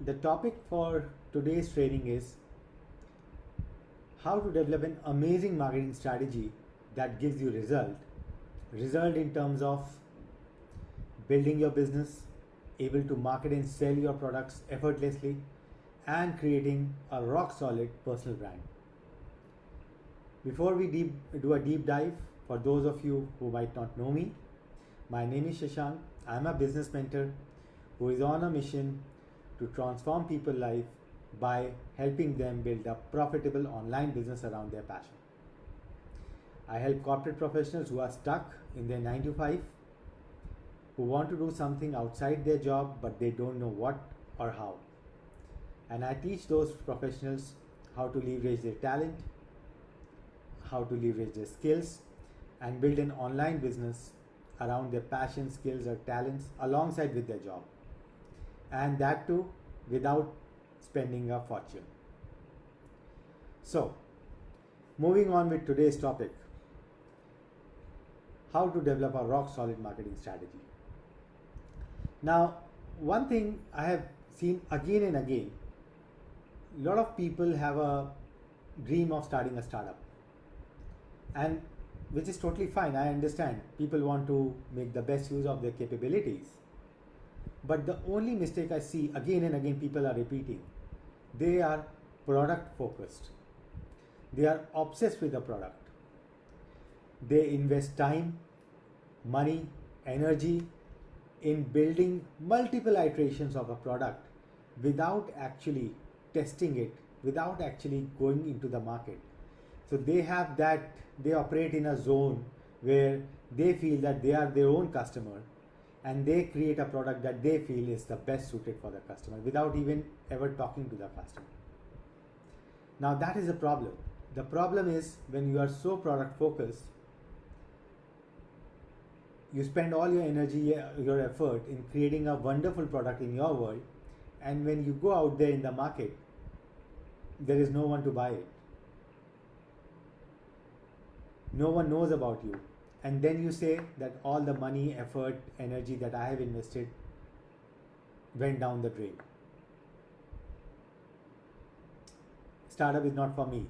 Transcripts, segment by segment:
The topic for today's training is how to develop an amazing marketing strategy that gives you result in terms of building your business, able to market and sell your products effortlessly, and creating a rock solid personal brand. Before we do a deep dive, for those of you who might not know me, my name is Shashank. I'm a business mentor who is on a mission to transform people's life by helping them build a profitable online business around their passion. I help corporate professionals who are stuck in their 9 to 5, who want to do something outside their job but they don't know what or how. And I teach those professionals how to leverage their talent, how to leverage their skills, and build an online business around their passion, skills, or talents alongside with their job. And that too without spending a fortune. So, moving on with today's topic, how to develop a rock solid marketing strategy. Now, one thing I have seen again and again, a lot of people have a dream of starting a startup, and which is totally fine. I understand people want to make the best use of their capabilities, but the only mistake I see again and again people are repeating, they are product focused. They are obsessed with the product. They invest time, money, energy in building multiple iterations of a product without actually testing it, without actually going into the market. So they have that, they operate in a zone where they feel that they are their own customer and they create a product that they feel is the best suited for the customer without even ever talking to the customer. Now that is a problem. The problem is when you are so product focused, you spend all your energy, your effort in creating a wonderful product in your world, and when you go out there in the market, there is no one to buy it. No one knows about you. And then you say that all the money, effort, energy that I have invested went down the drain. Startup is not for me.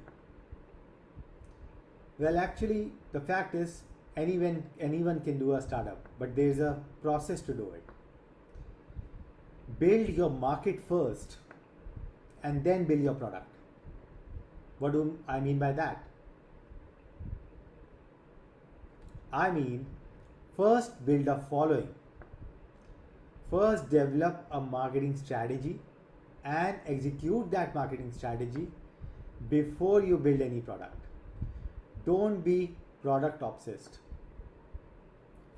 Well, actually, the fact is anyone can do a startup, but there is a process to do it. Build your market first and then build your product. What do I mean by that? I mean, first build a following. First develop a marketing strategy and execute that marketing strategy before you build any product. Don't be product obsessed.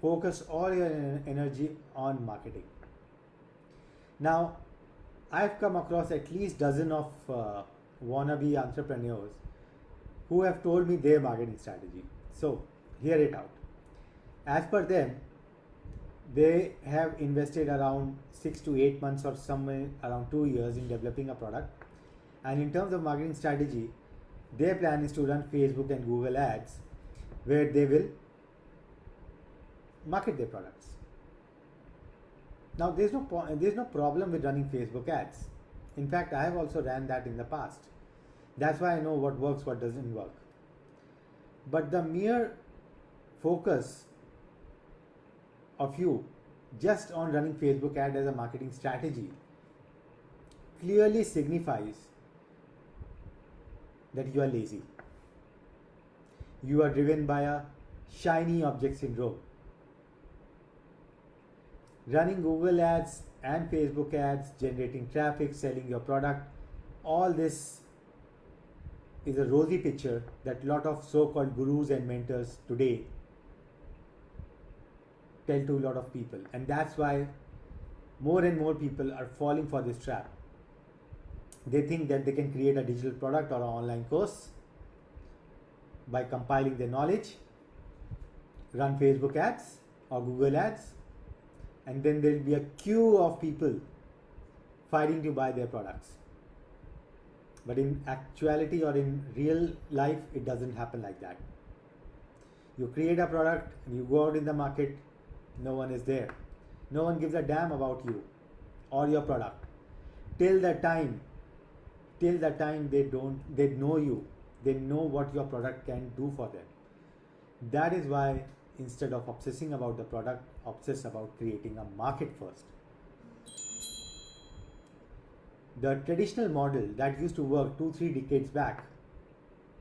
Focus all your energy on marketing. Now, I've come across at least dozen of wannabe entrepreneurs who have told me their marketing strategy. So, hear it out. As per them, they have invested around 6 to 8 months or somewhere around 2 years in developing a product. And in terms of marketing strategy, their plan is to run Facebook and Google ads where they will market their products. Now, there's no problem with running Facebook ads. In fact, I have also ran that in the past. That's why I know what works, what doesn't work. But the mere focus of you just on running Facebook ad as a marketing strategy clearly signifies that you are lazy. You are driven by a shiny object syndrome. Running Google ads and Facebook ads, generating traffic, selling your product, all this is a rosy picture that a lot of so-called gurus and mentors today tell to a lot of people, and that's why more and more people are falling for this trap. They think that they can create a digital product or an online course by compiling their knowledge, run Facebook ads or Google ads, and then there will be a queue of people fighting to buy their products. But in actuality or in real life, it doesn't happen like that. You create a product and you go out in the market, no one is there. No one gives a damn about you or your product till the time they know you, they know what your product can do for them. That is why instead of obsessing about the product, obsess about creating a market first. The traditional model that used to work 2-3 decades back,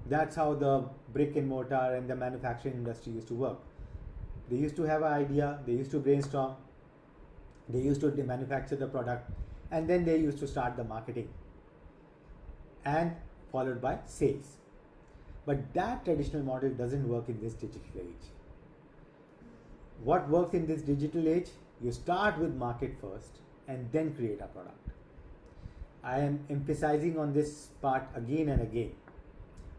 that's how the brick and mortar and the manufacturing industry used to work. They used to have an idea, they used to brainstorm, they used to manufacture the product, and then they used to start the marketing, and followed by sales. But that traditional model doesn't work in this digital age. What works in this digital age? You start with market first and then create a product. I am emphasizing on this part again and again.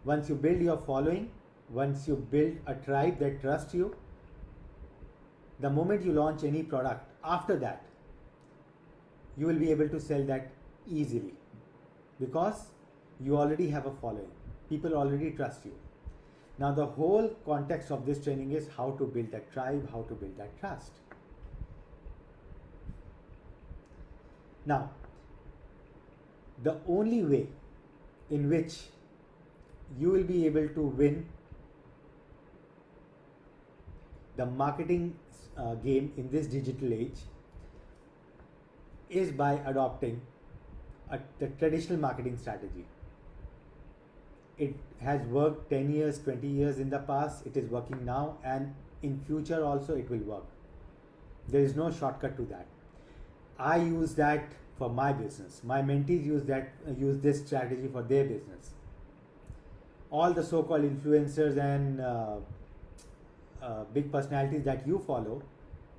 Once you build your following, once you build a tribe that trusts you, the moment you launch any product, after that, you will be able to sell that easily because you already have a following. People already trust you. Now, the whole context of this training is how to build that tribe, how to build that trust. Now, the only way in which you will be able to win the marketing game in this digital age is by adopting the traditional marketing strategy. It has worked 10 years, 20 years in the past, it is working now, and in future also it will work. There is no shortcut to that. I use that for my business. My mentees use this strategy for their business. All the so-called influencers and big personalities that you follow,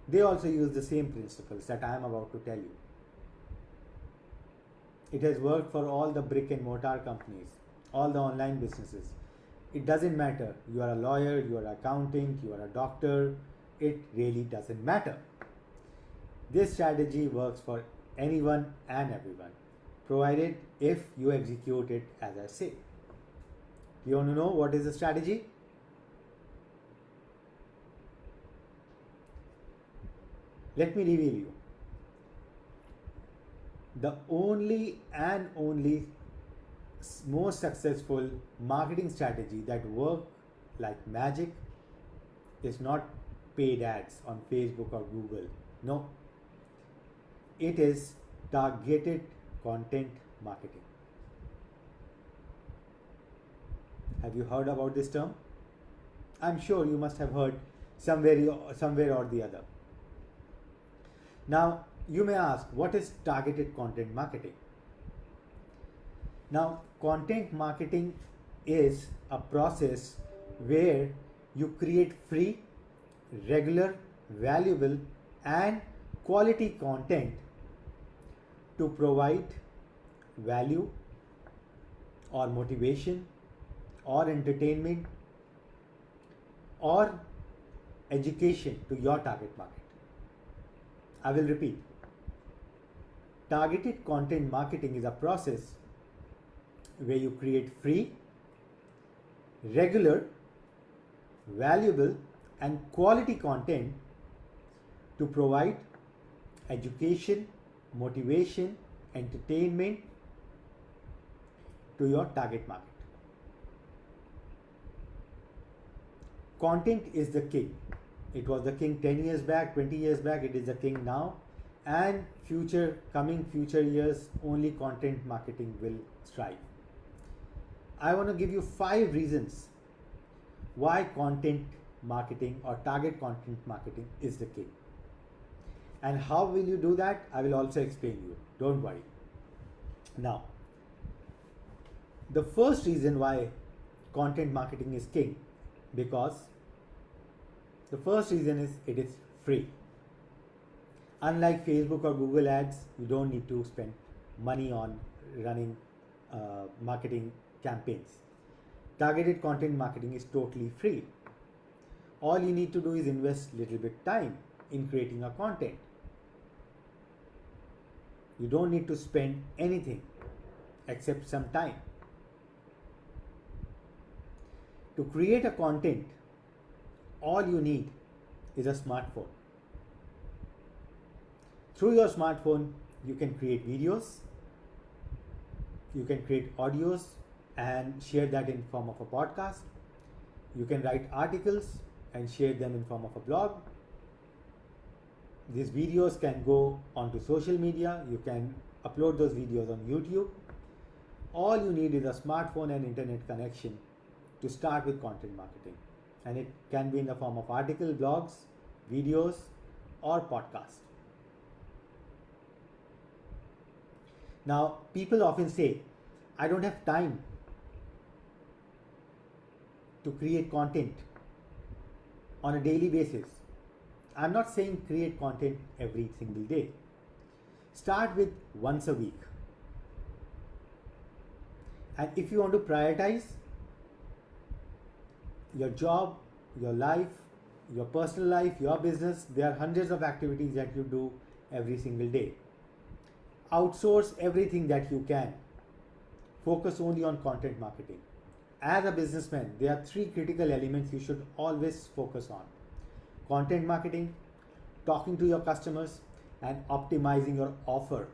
they also use the same principles that I am about to tell you. It has worked for all the brick and mortar companies, all the online businesses. It doesn't matter. You are a lawyer, you are an accountant, you are a doctor. It really doesn't matter. This strategy works for anyone and everyone, provided if you execute it as I say. You want to know what is the strategy? Let me reveal you. The only and only most successful marketing strategy that works like magic is not paid ads on Facebook or Google. No. It is targeted content marketing. Have you heard about this term? I'm sure you must have heard somewhere or the other. Now, you may ask, what is targeted content marketing? Now, content marketing is a process where you create free, regular, valuable, and quality content to provide value or motivation or entertainment or education to your target market. I will repeat. Targeted content marketing is a process where you create free, regular, valuable, and quality content to provide education, motivation, entertainment to your target market. Content is the king. It was the king 10 years back, 20 years back, it is the king now, and coming future years, only content marketing will strive. I want to give you 5 reasons why content marketing or target content marketing is the king. And how will you do that? I will also explain you. Don't worry. Now, the first reason why content marketing is king, because the first reason is it is free. Unlike Facebook or Google ads, you don't need to spend money on running marketing campaigns. Targeted content marketing is totally free. All you need to do is invest little bit time in creating a content. You don't need to spend anything except some time. To create a content, all you need is a smartphone. Through your smartphone, you can create videos, You can create audios and share that in form of a podcast. You can write articles and share them in form of a blog. These videos can go onto social media. You can upload those videos on YouTube. All you need is a smartphone and internet connection to start with content marketing. And it can be in the form of article, blogs, videos, or podcasts. Now, people often say, I don't have time to create content on a daily basis. I'm not saying create content every single day. Start with once a week. And if you want to prioritize your job, your life, your personal life, your business, there are hundreds of activities that you do every single day. Outsource everything that you can. Focus only on content marketing. As a businessman, there are 3 critical elements you should always focus on: content marketing, talking to your customers, and optimizing your offer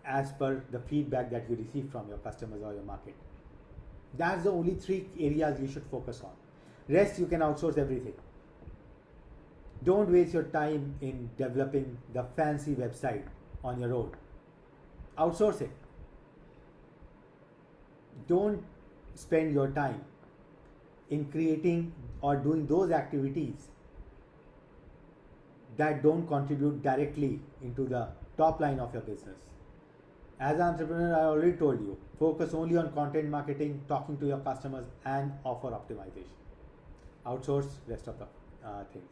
as per the feedback that you receive from your customers or your market. That's the only 3 areas you should focus on. Rest you can outsource everything. Don't waste your time in developing the fancy website on your own. Outsource it. Don't spend your time in creating or doing those activities that don't contribute directly into the top line of your business. As an entrepreneur, I already told you, focus only on content marketing, talking to your customers, and offer optimization. Outsource rest of the things.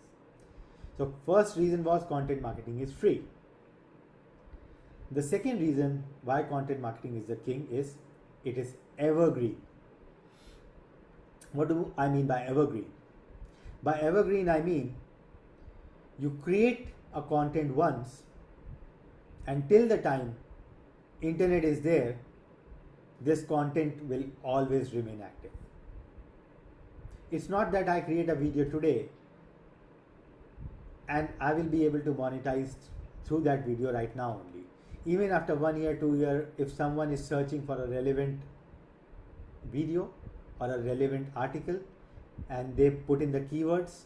So first reason was content marketing is free. The second reason why content marketing is the king is it is evergreen. What do I mean by evergreen? By evergreen, I mean you create a content once, and till the time internet is there, this content will always remain active. It's not that I create a video today and I will be able to monetize through that video right now only. Even after 1 year, 2 years, if someone is searching for a relevant video or a relevant article and they put in the keywords,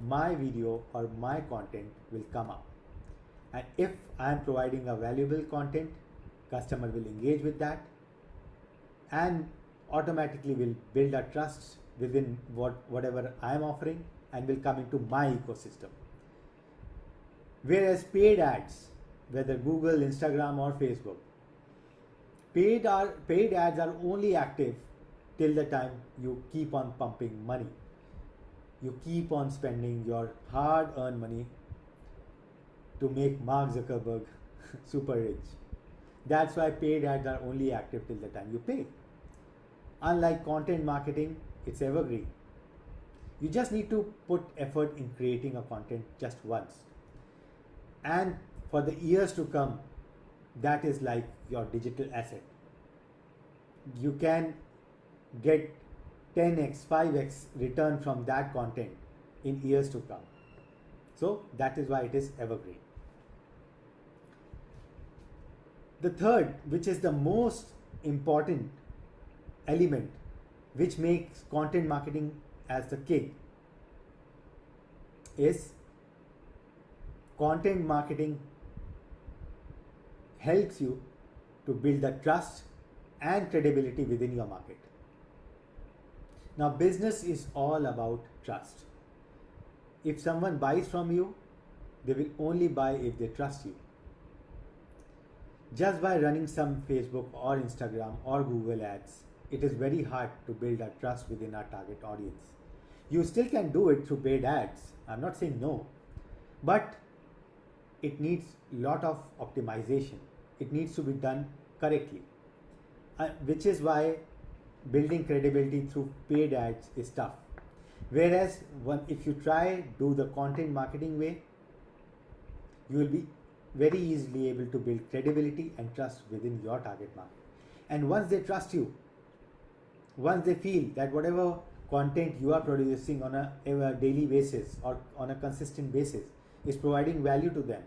my video or my content will come up. And if I am providing a valuable content, customer will engage with that and automatically will build a trust within whatever I am offering and will come into my ecosystem. Whereas paid ads, whether Google, Instagram or Facebook, paid ads are only active till the time you keep on pumping money. You keep on spending your hard-earned money to make Mark Zuckerberg super rich. That's why paid ads are only active till the time you pay. Unlike content marketing, it's evergreen. You just need to put effort in creating a content just once. And for the years to come, that is like your digital asset. You can get 10x, 5x return from that content in years to come. So that is why it is evergreen. The third, which is the most important element, which makes content marketing as the king, is content marketing helps you to build the trust and credibility within your market. Now, business is all about trust. If someone buys from you, they will only buy if they trust you. Just by running some Facebook or Instagram or Google ads, it is very hard to build a trust within our target audience. You still can do it through paid ads. I'm not saying no, but it needs a lot of optimization. It needs to be done correctly, which is why building credibility through paid ads is tough. Whereas if you try do the content marketing way, you will be very easily able to build credibility and trust within your target market. And once they trust you, once they feel that whatever content you are producing on a daily basis or on a consistent basis is providing value to them,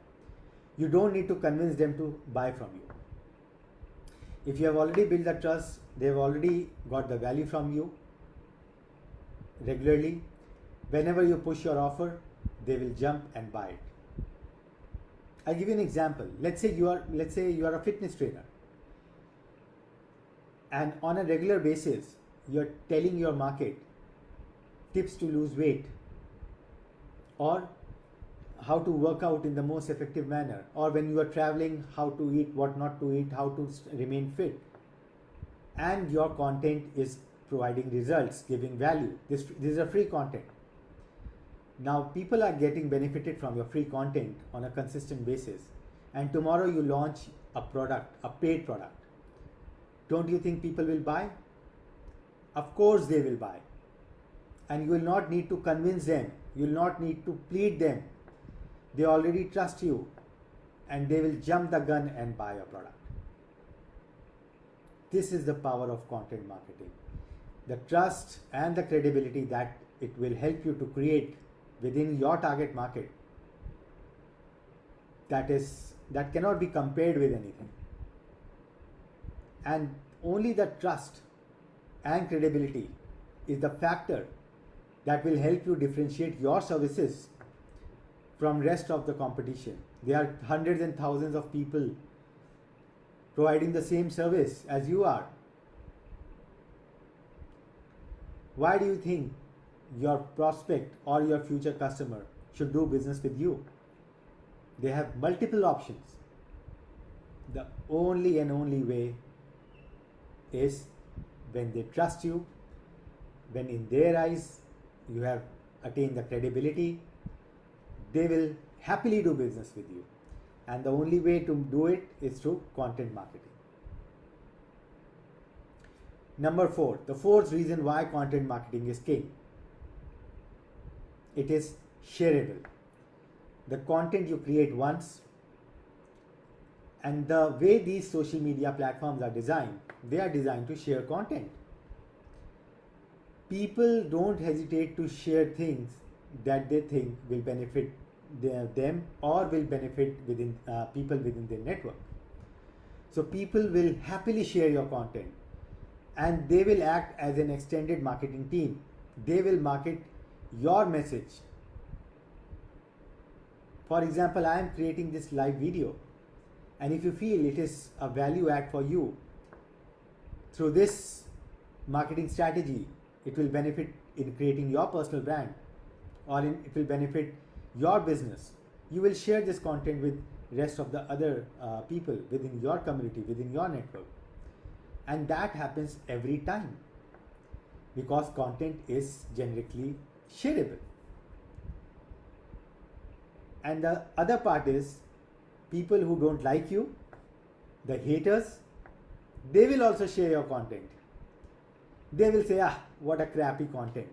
you don't need to convince them to buy from you. If you have already built the trust, they have already got the value from you regularly. Whenever you push your offer, they will jump and buy it. I'll give you an example. Let's say you are a fitness trainer, and on a regular basis you're telling your market tips to lose weight, or how to work out in the most effective manner, or when you are traveling, how to eat, what not to eat, how to remain fit, and your content is providing results, giving value. This is a free content. Now people are getting benefited from your free content on a consistent basis, and tomorrow you launch a product, a paid product. Don't you think people will buy? Of course they will buy. And you will not need to convince them, you will not need to plead them. They already trust you, and they will jump the gun and buy your product. This is the power of content marketing. The trust and the credibility that it will help you to create within your target market, that cannot be compared with anything. And only the trust and credibility is the factor that will help you differentiate your services from rest of the competition. There are hundreds and thousands of people providing the same service as you are. Why do you think your prospect or your future customer should do business with you? They have multiple options. The only and only way is when they trust you, when in their eyes you have attained the credibility, they will happily do business with you. And the only way to do it is through content marketing. Number 4, the fourth reason why content marketing is king. It is shareable. The content you create once, and the way these social media platforms are designed, they are designed to share content. People don't hesitate to share things that they think will benefit them or will benefit people within their network. So people will happily share your content, and they will act as an extended marketing team. They will market your message. For example, I am creating this live video, and if you feel it is a value add for you, through this marketing strategy, it will benefit in creating your personal brand, or it will benefit your business. You will share this content with rest of the other people within your community, within your network. And that happens every time, because content is generically shareable. And the other part is, people who don't like you, the haters, they will also share your content. They will say, what a crappy content.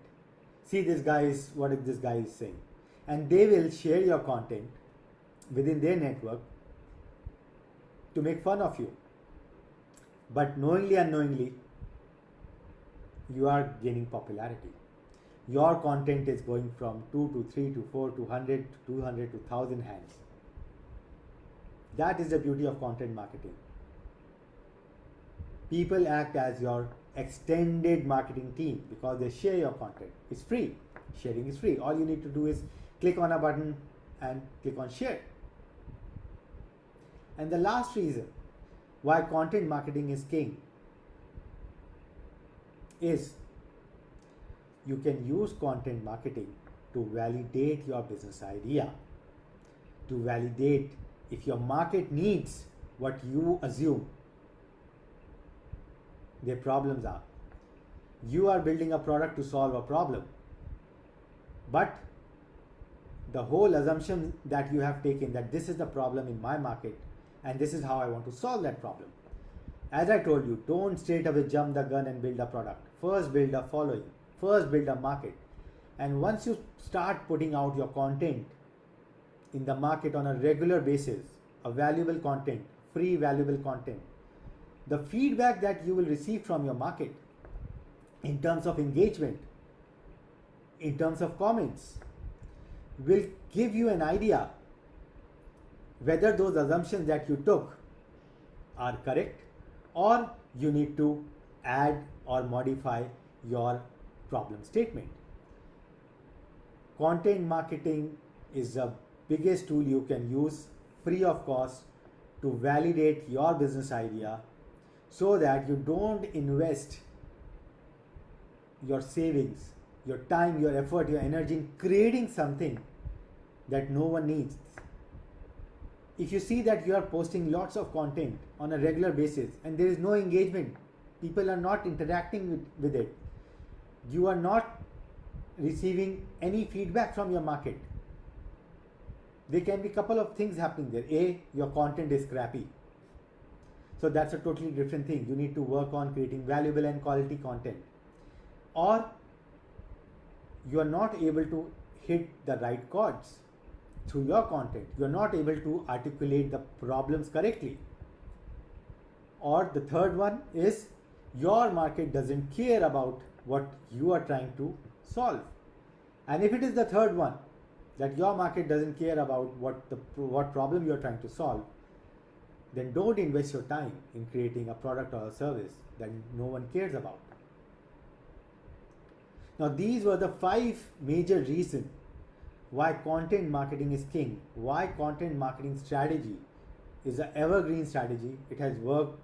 See what this guy is saying. And they will share your content within their network to make fun of you. But knowingly, unknowingly, you are gaining popularity. Your content is going from 2 to 3 to 4 to 100 to 200 to 1000 hands. That is the beauty of content marketing. People act as your extended marketing team because they share your content. It's free. Sharing is free. All you need to do is click on a button and click on share. And the last reason why content marketing is king is you can use content marketing to validate your business idea, to validate if your market needs what you assume their problems are. You are building a product to solve a problem, but the whole assumption that you have taken that this is the problem in my market and this is how I want to solve that problem. As I told you, don't straight away jump the gun and build a product. First build a following, first build a market. And once you start putting out your content in the market on a regular basis, a valuable content, free valuable content, the feedback that you will receive from your market in terms of engagement, in terms of comments, will give you an idea whether those assumptions that you took are correct or you need to add or modify your problem statement. Content marketing is the biggest tool you can use free of cost to validate your business idea so that you don't invest your savings, your time, your effort, your energy in creating something that no one needs. If you see that you are posting lots of content on a regular basis and there is no engagement, people are not interacting with it, you are not receiving any feedback from your market, there can be a couple of things happening there. A, your content is crappy. So that's a totally different thing. You need to work on creating valuable and quality content. Or you are not able to hit the right chords through your content. You are not able to articulate the problems correctly. Or the third one is your market doesn't care about what you are trying to solve. And if it is the third one, that your market doesn't care about what problem you are trying to solve, then don't invest your time in creating a product or a service that no one cares about. Now, these were the 5 major reasons why content marketing is king, why content marketing strategy is an evergreen strategy. It has worked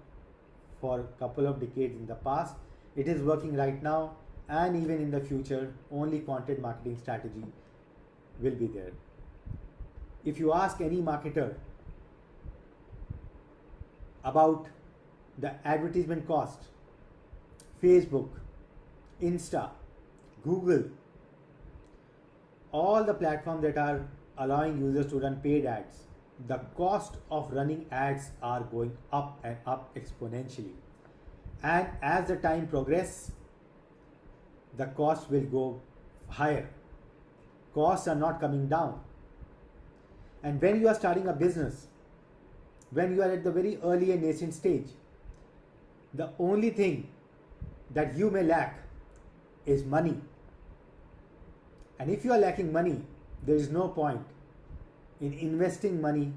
for a couple of decades in the past, it is working right now, and even in the future, only content marketing strategy will be there. If you ask any marketer about the advertisement cost, Facebook, Insta, Google, all the platforms that are allowing users to run paid ads, the cost of running ads are going up and up exponentially. And as the time progresses, the cost will go higher. Costs are not coming down. And when you are starting a business, when you are at the very early and nascent stage, the only thing that you may lack is money. And if you are lacking money, there is no point in investing money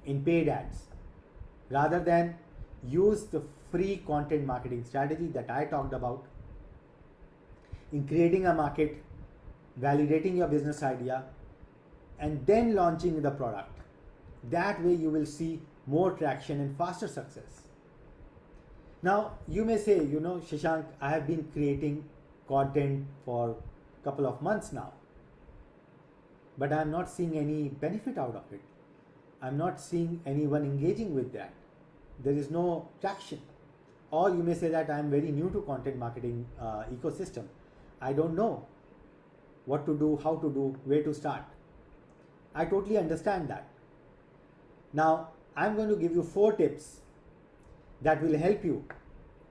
in paid ads. Rather than use the free content marketing strategy that I talked about in creating a market, validating your business idea, and then launching the product. That way you will see more traction and faster success. Now, you may say, Shashank, I have been creating content for a couple of months now, but I am not seeing any benefit out of it. I'm not seeing anyone engaging with that. There is no traction. Or you may say that I am very new to content marketing ecosystem. I don't know what to do, how to do, where to start. I totally understand that. Now, I'm going to give you 4 tips that will help you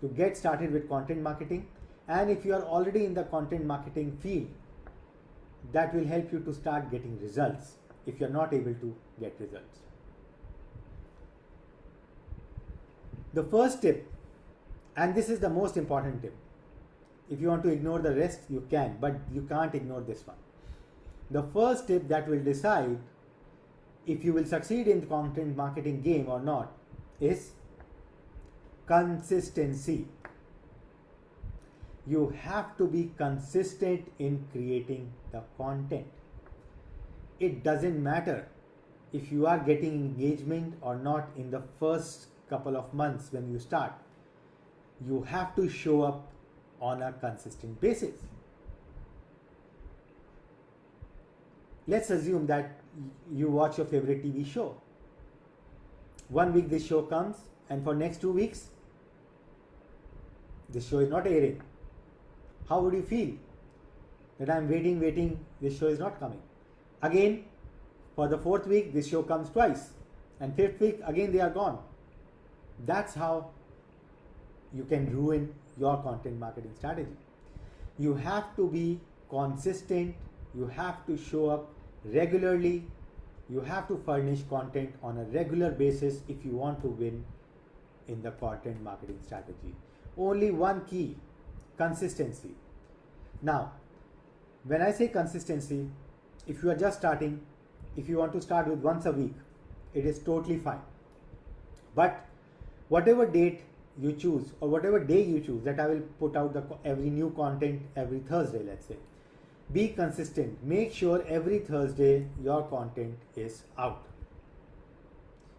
to get started with content marketing. And if you are already in the content marketing field, that will help you to start getting results if you are not able to get results. The first tip, and this is the most important tip, if you want to ignore the rest, you can, but you can't ignore this one. The first tip that will decide if you will succeed in the content marketing game or not is consistency. You have to be consistent in creating the content. It doesn't matter if you are getting engagement or not in the first couple of months when you start. You have to show up on a consistent basis. Let's assume that you watch your favorite TV show. One week this show comes, and for next 2 weeks, this show is not airing. How would you feel? That I'm waiting, this show is not coming. Again, for the 4th week, this show comes twice. And 5th week, again they are gone. That's how you can ruin your content marketing strategy. You have to be consistent. You have to show up regularly. You have to furnish content on a regular basis if you want to win in the content marketing strategy. Only one key, consistency. Now, when I say consistency, if you are just starting, if you want to start with once a week, it is totally fine. But whatever date you choose or whatever day you choose, that I will put out every new content every Thursday, let's say. Be consistent. Make sure every Thursday your content is out.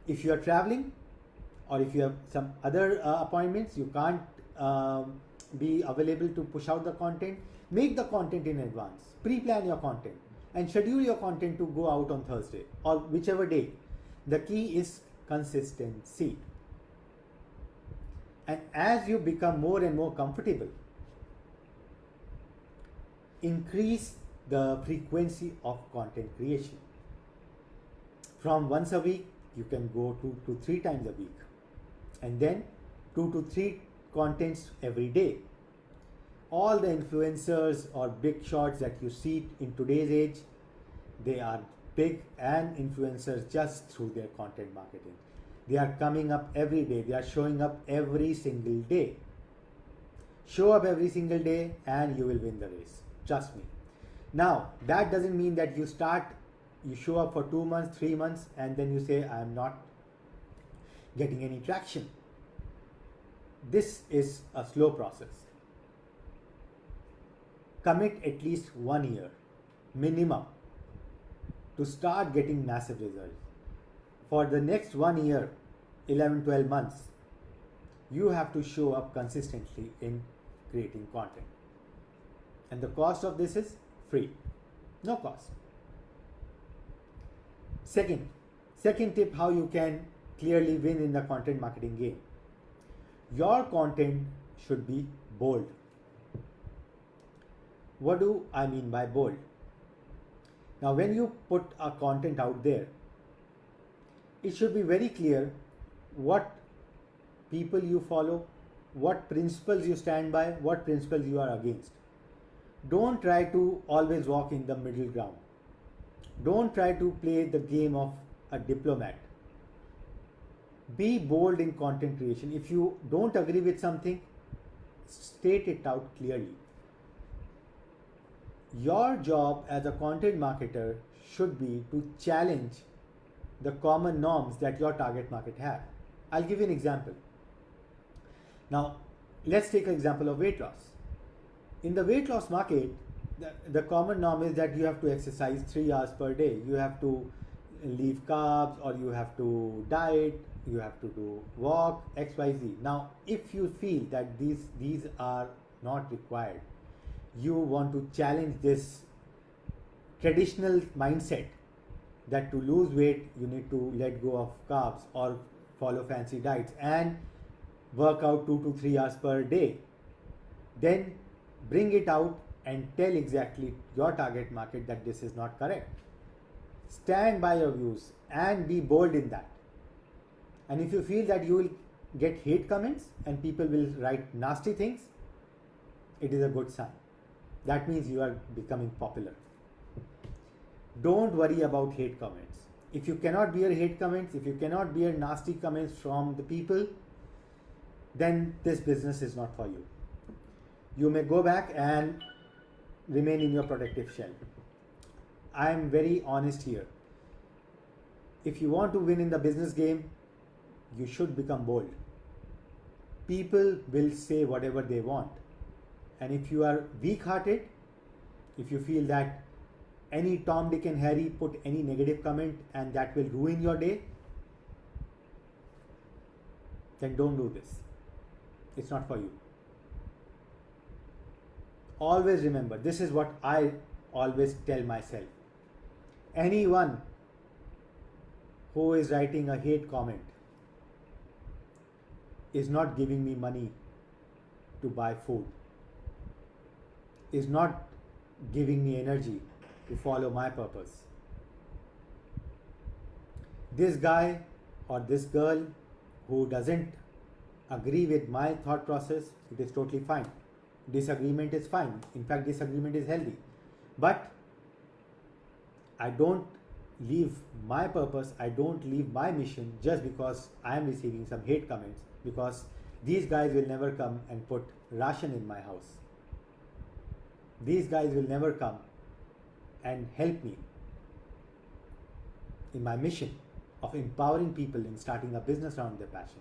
If you are traveling or if you have some other appointments, you can't be available to push out the content, make the content in advance. Pre-plan your content and schedule your content to go out on Thursday or whichever day. The key is consistency. And as you become more and more comfortable, increase the frequency of content creation. From once a week, you can go 2 to 3 times a week, and then 2 to 3 contents every day. All the influencers or big shots that you see in today's age, they are big and influencers just through their content marketing. They are coming up every day. They are showing up every single day. Show up every single day and you will win the race. Trust me. Now, that doesn't mean that you show up for 2 months, 3 months, and then you say, I am not getting any traction. This is a slow process. Commit at least 1 year minimum to start getting massive results. For the next 1 year, 11-12 months, you have to show up consistently in creating content. And the cost of this is free. No cost. Second tip how you can clearly win in the content marketing game. Your content should be bold. What do I mean by bold? Now, when you put a content out there, it should be very clear what people you follow, what principles you stand by, what principles you are against. Don't try to always walk in the middle ground. Don't try to play the game of a diplomat. Be bold in content creation. If you don't agree with something, state it out clearly. Your job as a content marketer should be to challenge the common norms that your target market have. I'll give you an example. Now, let's take an example of weight loss. In the weight loss market, the common norm is that you have to exercise 3 hours per day. You have to leave carbs, or you have to diet, you have to do walk, XYZ. Now, if you feel that these are not required, you want to challenge this traditional mindset that to lose weight you need to let go of carbs or follow fancy diets and work out 2 to 3 hours per day, then bring it out and tell exactly your target market that this is not correct. Stand by your views and be bold in that. And if you feel that you will get hate comments and people will write nasty things, it is a good sign. That means you are becoming popular. Don't worry about hate comments. If you cannot bear hate comments, if you cannot bear nasty comments from the people, then this business is not for you. You may go back and remain in your protective shell. I am very honest here. If you want to win in the business game, you should become bold. People will say whatever they want. And if you are weak-hearted, if you feel that any Tom, Dick and Harry put any negative comment and that will ruin your day, then don't do this. It's not for you. Always remember, this is what I always tell myself. Anyone who is writing a hate comment is not giving me money to buy food, is not giving me energy to follow my purpose. This guy or this girl who doesn't agree with my thought process, it is totally fine. Disagreement is fine. In fact, disagreement is healthy. But I don't leave my purpose, I don't leave my mission just because I am receiving some hate comments, because these guys will never come and put ration in my house. These guys will never come and help me in my mission. of empowering people in starting a business around their passion.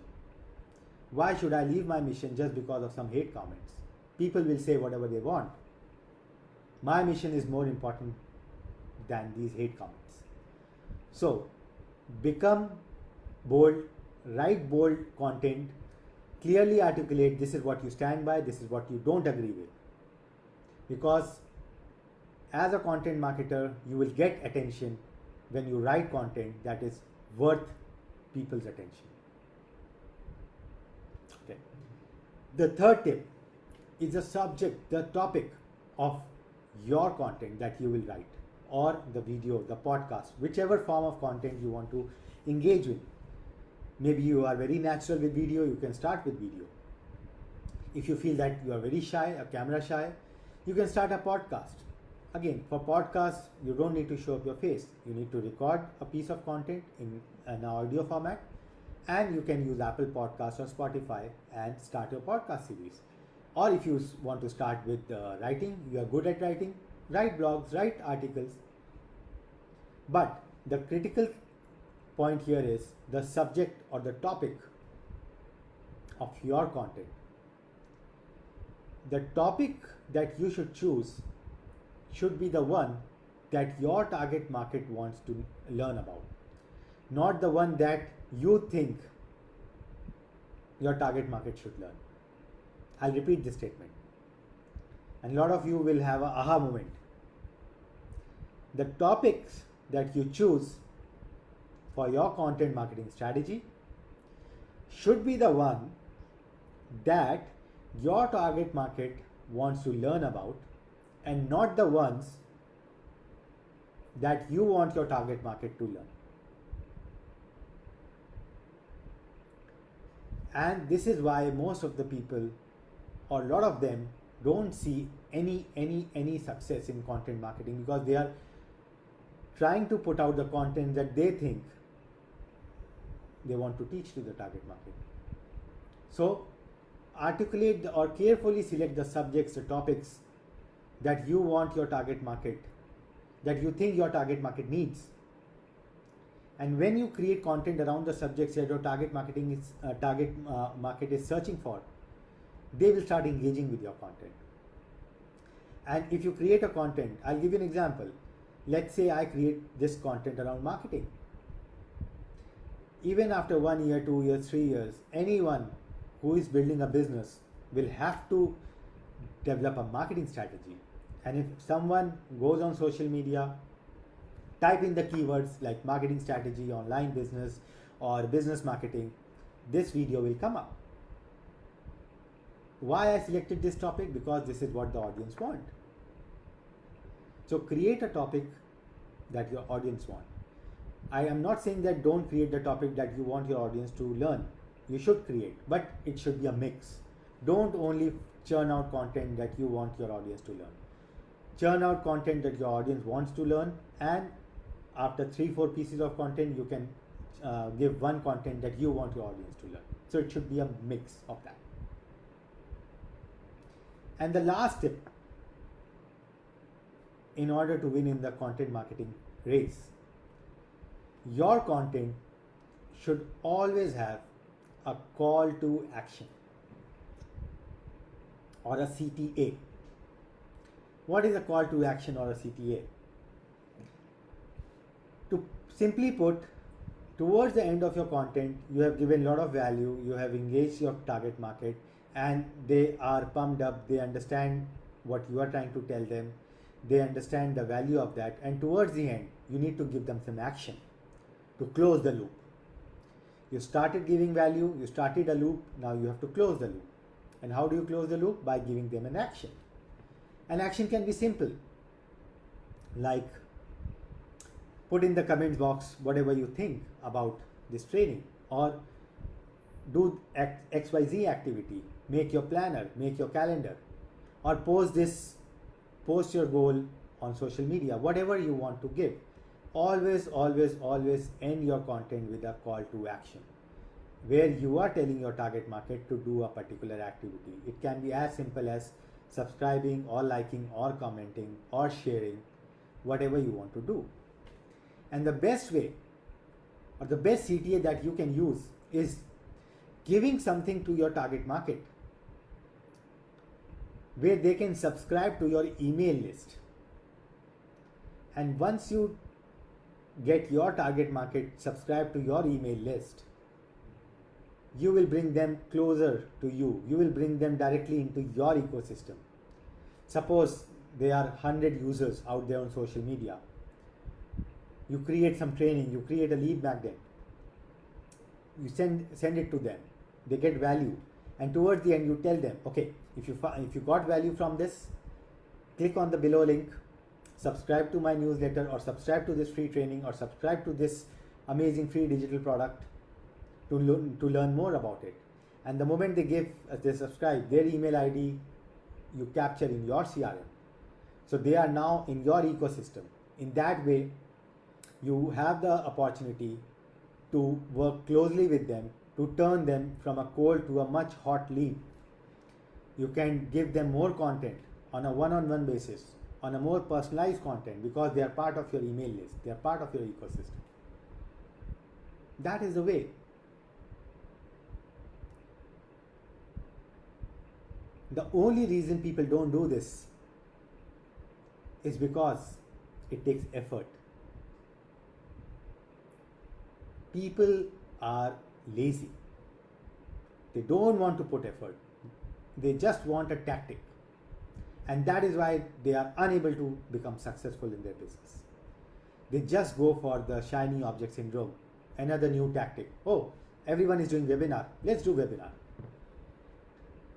Why should I leave my mission just because of some hate comments? People will say whatever they want. My mission is more important than these hate comments. So, become bold, write bold content, clearly articulate this is what you stand by, this is what you don't agree with. Because as a content marketer, you will get attention when you write content that is worth people's attention. Okay. The third tip is the topic of your content that you will write, or the video, the podcast, whichever form of content you want to engage with. Maybe you are very natural with video, you can start with video. If you feel that you are very shy, a camera shy, you can start a podcast. Again, for podcasts, you don't need to show up your face. You need to record a piece of content in an audio format, and you can use Apple Podcasts or Spotify and start your podcast series. Or if you want to start with writing, you are good at writing, write blogs, write articles. But the critical point here is the subject or the topic of your content. The topic that you should choose should be the one that your target market wants to learn about, not the one that you think your target market should learn. I'll repeat this statement, and a lot of you will have an aha moment. The topics that you choose for your content marketing strategy should be the one that your target market wants to learn about, and not the ones that you want your target market to learn. And this is why most of the people, or a lot of them, don't see any success in content marketing, because they are trying to put out the content that they think they want to teach to the target market. So articulate or carefully select the subjects, the topics that you want your target market, that you think your target market needs. And when you create content around the subjects that your target market is searching for, they will start engaging with your content. And if you create a content, I'll give you an example. Let's say I create this content around marketing. Even after 1 year, 2 years, 3 years, anyone who is building a business will have to develop a marketing strategy. And if someone goes on social media, type in the keywords like marketing strategy, online business, or business marketing, this video will come up. Why I selected this topic? Because this is what the audience want. So create a topic that your audience want. I am not saying that don't create the topic that you want your audience to learn. You should create, but it should be a mix. Don't only churn out content that you want your audience to learn. Churn out content that your audience wants to learn, and after 3-4 pieces of content, you can give one content that you want your audience to learn. So it should be a mix of that. And the last tip, in order to win in the content marketing race, your content should always have a call to action, or a CTA. What is a call to action or a CTA? To simply put, towards the end of your content, you have given a lot of value, you have engaged your target market, and they are pumped up, they understand what you are trying to tell them, they understand the value of that, and towards the end, you need to give them some action to close the loop. You started giving value, you started a loop, now you have to close the loop. And how do you close the loop? By giving them an action. An action can be simple, like put in the comments box whatever you think about this training, or do XYZ activity, make your planner, make your calendar, or post your goal on social media, whatever you want to give. Always end your content with a call to action, where you are telling your target market to do a particular activity. It can be as simple as subscribing or liking or commenting or sharing, whatever you want to do. And the best way or the best CTA that you can use is giving something to your target market where they can subscribe to your email list. And once you get your target market subscribed to your email list, you will bring them closer to you. You will bring them directly into your ecosystem. Suppose there are 100 users out there on social media. You create some training, you create a lead magnet, you send it to them, they get value, and towards the end you tell them, okay, if you got value from this, click on the below link, subscribe to my newsletter, or subscribe to this free training, or subscribe to this amazing free digital product to learn more about it. And the moment they subscribe, their email ID you capture in your CRM. So they are now in your ecosystem. In that way, you have the opportunity to work closely with them to turn them from a cold to a much hot lead. You can give them more content on a one-on-one basis, on a more personalized content, because they are part of your email list, they are part of your ecosystem. That is the way. The only reason people don't do this is because it takes effort. People are lazy. They don't want to put effort. They just want a tactic. And that is why they are unable to become successful in their business. They just go for the shiny object syndrome. Another new tactic. Oh, everyone is doing webinar. Let's do webinar.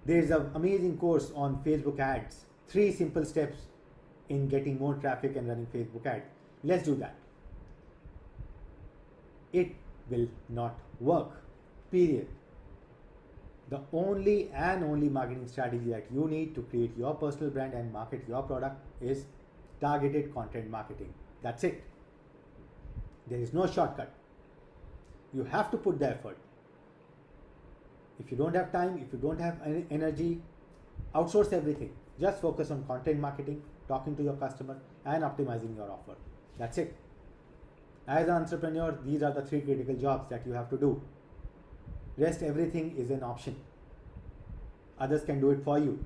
There's an amazing course on Facebook ads. 3 simple steps in getting more traffic and running Facebook ads. Let's do that. It will not work. Period. The only marketing strategy that you need to create your personal brand and market your product is targeted content marketing. That's it. There is no shortcut. You have to put the effort. If you don't have time, if you don't have energy, outsource everything. Just focus on content marketing, talking to your customer, and optimizing your offer. That's it. As an entrepreneur, these are the 3 critical jobs that you have to do. Rest everything is an option. Others can do it for you.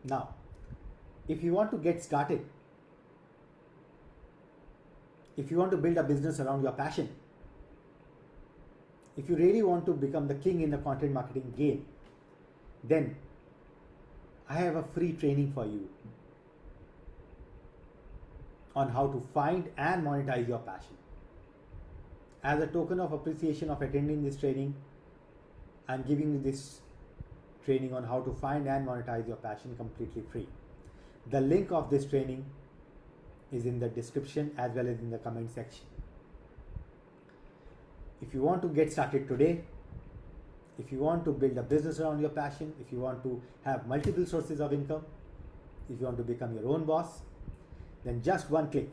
Now, if you want to get started, if you want to build a business around your passion, if you really want to become the king in the content marketing game, then I have a free training for you on how to find and monetize your passion. As a token of appreciation of attending this training, I'm giving you this training on how to find and monetize your passion completely free. The link of this training is in the description as well as in the comment section. If you want to get started today, if you want to build a business around your passion, if you want to have multiple sources of income, if you want to become your own boss, then just one click.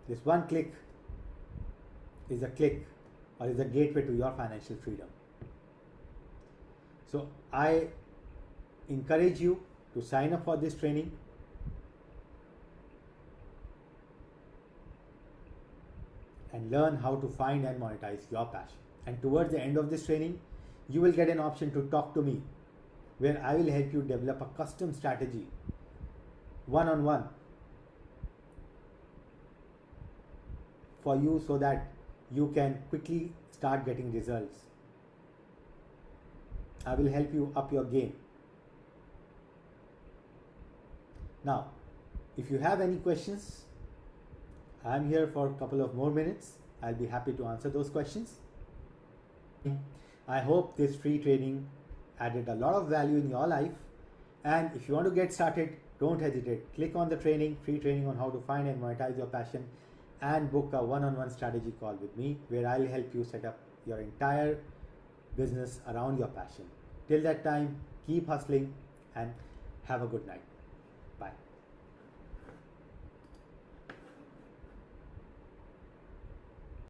This one click is a gateway to your financial freedom. So I encourage you to sign up for this training. And learn how to find and monetize your passion. And towards the end of this training, you will get an option to talk to me, where I will help you develop a custom strategy, one-on-one, for you so that you can quickly start getting results. I will help you up your game. Now, if you have any questions, I'm here for a couple of more minutes. I'll be happy to answer those questions. I hope this free training added a lot of value in your life. And if you want to get started, don't hesitate. Click on the free training on how to find and monetize your passion, and book a one-on-one strategy call with me, where I'll help you set up your entire business around your passion. Till that time, keep hustling and have a good night. Bye.